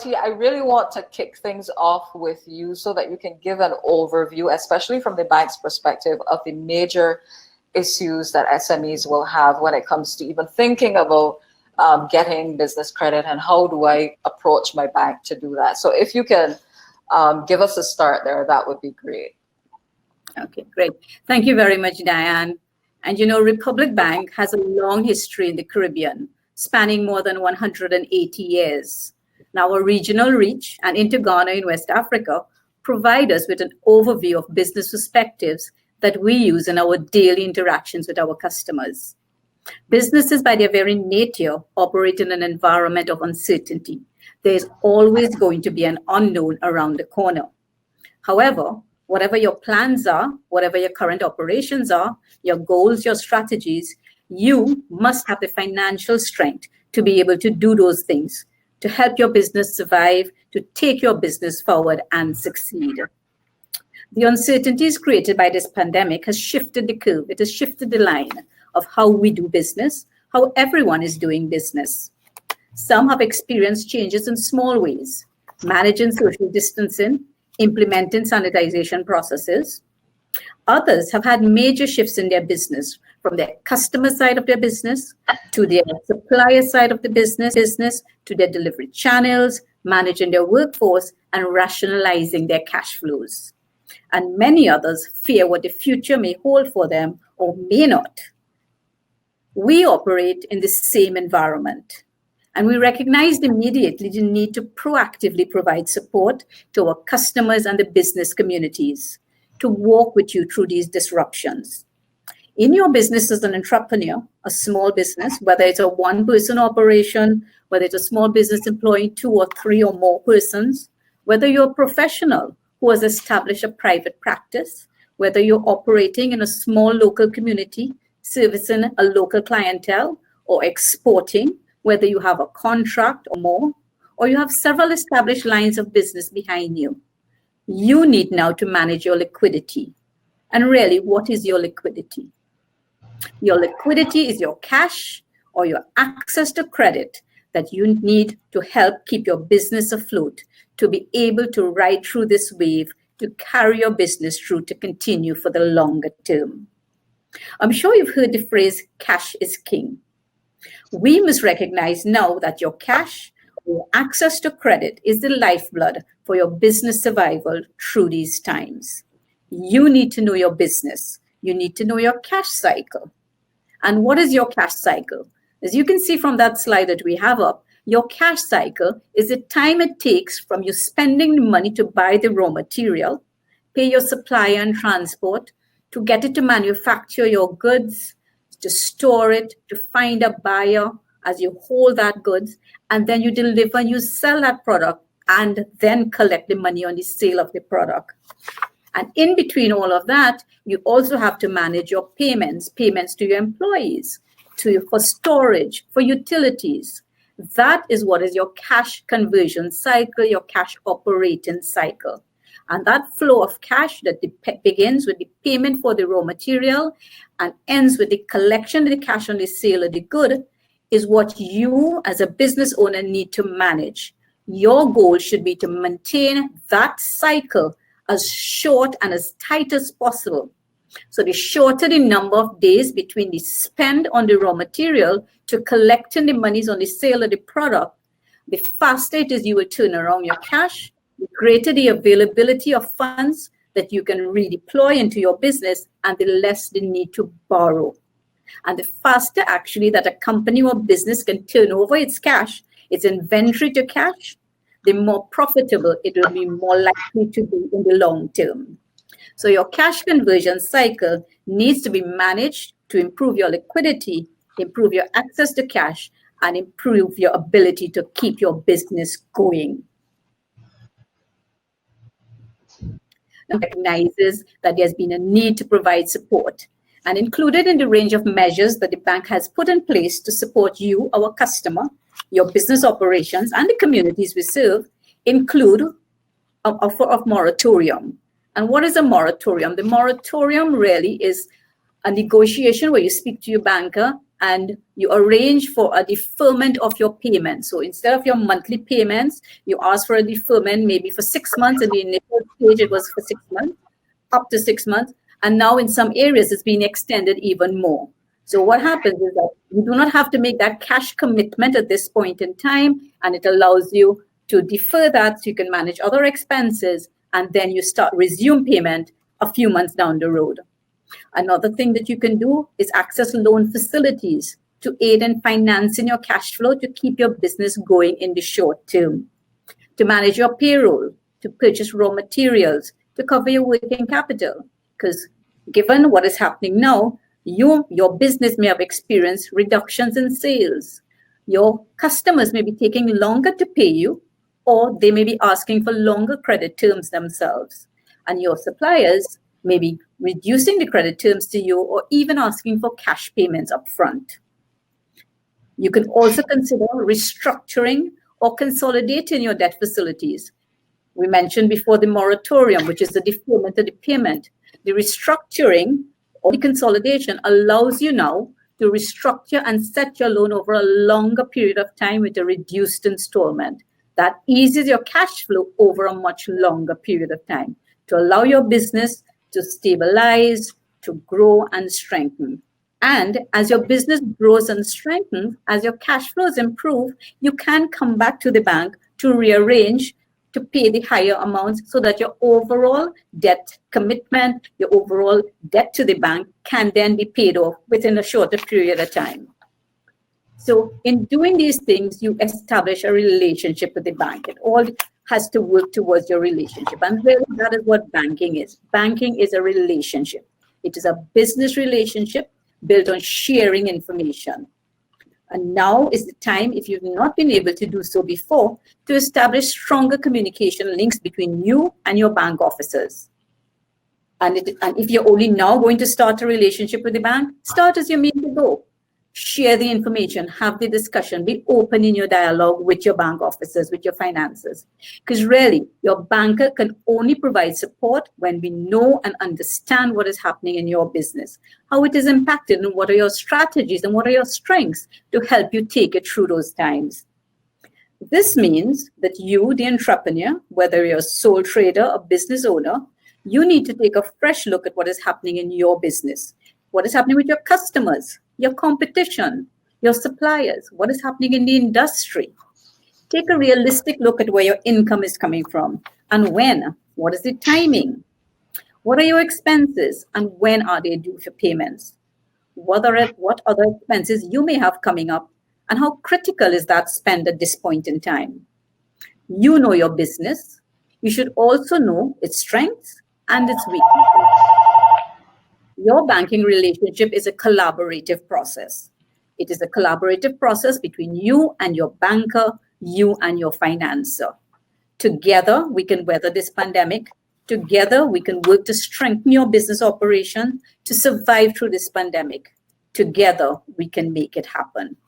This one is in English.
Parbatie, I really want to kick things off with you so that you can give an overview, especially from the bank's perspective, of the major issues that SMEs will have when it comes to even thinking about getting business credit, and how do I approach my bank to do that. So if you can give us a start there, that would be great. Okay, great. Thank you very much, Diane. And you know, Republic Bank has a long history in the Caribbean, spanning more than 180 years. Now, our regional reach and into Ghana in West Africa provide us with an overview of business perspectives that we use in our daily interactions with our customers. Businesses, by their very nature, operate in an environment of uncertainty. There is always going to be an unknown around the corner. However, whatever your plans are, whatever your current operations are, your goals, your strategies, you must have the financial strength to be able to do those things, to help your business survive, to take your business forward and succeed. The uncertainties created by this pandemic has shifted the curve. It has shifted the line of how we do business, how everyone is doing business. Some have experienced changes in small ways, managing social distancing, implementing sanitization processes. Others have had major shifts in their business, from their customer side of their business to their supplier side of the business to their delivery channels, managing their workforce, and rationalizing their cash flows. And many others fear what the future may hold for them or may not. We operate in the same environment, and we recognized immediately the need to proactively provide support to our customers and the business communities to walk with you through these disruptions. In your business as an entrepreneur, a small business, whether it's a one-person operation, whether it's a small business employing 2 or 3 or more persons, whether you're a professional who has established a private practice, whether you're operating in a small local community, servicing a local clientele, or exporting, whether you have a contract or more, or you have several established lines of business behind you, you need now to manage your liquidity. And really, what is your liquidity? Your liquidity is your cash or your access to credit that you need to help keep your business afloat, to be able to ride through this wave, to carry your business through, to continue for the longer term. I'm sure you've heard the phrase, cash is king. We must recognize now that your cash or access to credit is the lifeblood for your business survival through these times. You need to know your business. You need to know your cash cycle. And what is your cash cycle? As you can see from that slide that we have up, your cash cycle is the time it takes from you spending the money to buy the raw material, pay your supplier and transport, to get it to manufacture your goods, to store it, to find a buyer as you hold that goods, and then you deliver, you sell that product, and then collect the money on the sale of the product. And in between all of that, you also have to manage your payments to your employees, for storage, for utilities. That is what is your cash conversion cycle, your cash operating cycle. And that flow of cash that begins with the payment for the raw material and ends with the collection of the cash on the sale of the good is what you as a business owner need to manage. Your goal should be to maintain that cycle as short and as tight as possible. So the shorter the number of days between the spend on the raw material to collecting the monies on the sale of the product, the faster it is you will turn around your cash, the greater the availability of funds that you can redeploy into your business, and the less the need to borrow. And the faster actually that a company or business can turn over its cash, its inventory to cash, the more profitable it will be more likely to be in the long term. So your cash conversion cycle needs to be managed to improve your liquidity, improve your access to cash, and improve your ability to keep your business going. Recognizes that there's been a need to provide support, and included in the range of measures that the bank has put in place to support you, our customer, your business operations, and the communities we serve include an offer of moratorium. And what is a moratorium? The moratorium really is a negotiation where you speak to your banker and you arrange for a deferment of your payment. So instead of your monthly payments, you ask for a deferment maybe for 6 months. In the initial stage, it was for 6 months, up to 6 months. And now in some areas, it's been extended even more. So what happens is that you do not have to make that cash commitment at this point in time, and it allows you to defer that so you can manage other expenses, and then you resume payment a few months down the road. Another thing that you can do is access loan facilities to aid in financing your cash flow to keep your business going in the short term, to manage your payroll, to purchase raw materials, to cover your working capital. Because given what is happening now, your business may have experienced reductions in sales. Your customers may be taking longer to pay you, or they may be asking for longer credit terms themselves. And your suppliers may be reducing the credit terms to you, or even asking for cash payments up front. You can also consider restructuring or consolidating your debt facilities. We mentioned before the moratorium, which is the deferment of the payment. The restructuring or the consolidation allows you now to restructure and set your loan over a longer period of time with a reduced installment. That eases your cash flow over a much longer period of time to allow your business to stabilize, to grow and strengthen. And as your business grows and strengthens, as your cash flows improve, you can come back to the bank to rearrange to pay the higher amounts so that your overall debt commitment, your overall debt to the bank can then be paid off within a shorter period of time. So in doing these things, you establish a relationship with the bank. It all has to work towards your relationship. And really, that is what banking is. Banking is a relationship. It is a business relationship built on sharing information. And now is the time, if you've not been able to do so before, to establish stronger communication links between you and your bank officers. And if you're only now going to start a relationship with the bank, start as you mean to go. Share the information, have the discussion, be open in your dialogue with your bank officers, with your finances. Because really, your banker can only provide support when we know and understand what is happening in your business, how it is impacted, and what are your strategies and what are your strengths to help you take it through those times. This means that you, the entrepreneur, whether you're a sole trader or business owner, you need to take a fresh look at what is happening in your business. What is happening with your customers, your competition, your suppliers, what is happening in the industry. Take a realistic look at where your income is coming from and when. What is the timing? What are your expenses and when are they due for payments? What other expenses you may have coming up and how critical is that spend at this point in time? You know your business. You should also know its strengths and its weaknesses. Your banking relationship is a collaborative process. It is a collaborative process between you and your banker, you and your financer. Together, we can weather this pandemic. Together, we can work to strengthen your business operation to survive through this pandemic. Together, we can make it happen.